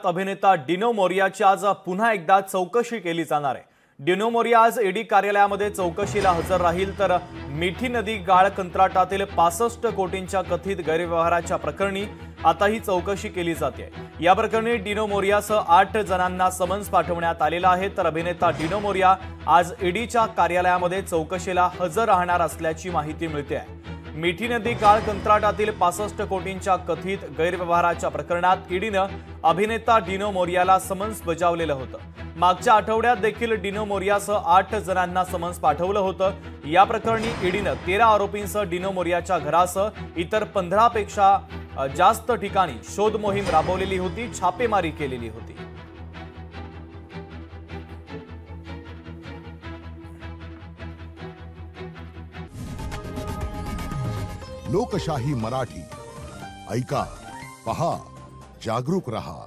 अभिनेता डिनो मोरियाची आज पुन्हा एकदा चौकशी केली जाणार आहे। डिनो मोरिया आज ईडी कार्यालयामध्ये चौकशीला हजर राहील, तर मिठी नदी गाळ कंत्राटातील 65 कोटींच्या कथित गैरव्यवहाराच्या प्रकरणी आता ही चौकशी केली जाते। या प्रकरणी डिनो मोरियासह 8 जणांना समन्स पाठवण्यात आलेला आहे, तर अभिनेता डिनो मोरिया आज ईडीच्या कार्यालयामध्ये चौकशीला हजर राहणार असल्याची माहिती मिळते आहे। मिठी नदी गाळ कंत्राटातील 65 कोटींच्या कथित गैरव्यवहाराच्या प्रकरणात ईडीनं अभिनेता डिनो मोरियाला समन्स बजावलेलं होतं। मागच्या आठवड्यात देखील डिनो मोरियासह 8 जणांना समन्स पाठवलं होतं। या प्रकरणी ईडीनं 13 आरोपींसह डिनो मोरियाच्या घरासह इतर 15 पेक्षा जास्त ठिकाणी शोध मोहीम राबवलेली होती, छापेमारी केलेली होती। लोकशाही मराठी ऐका, पहा, जागरूक रहा।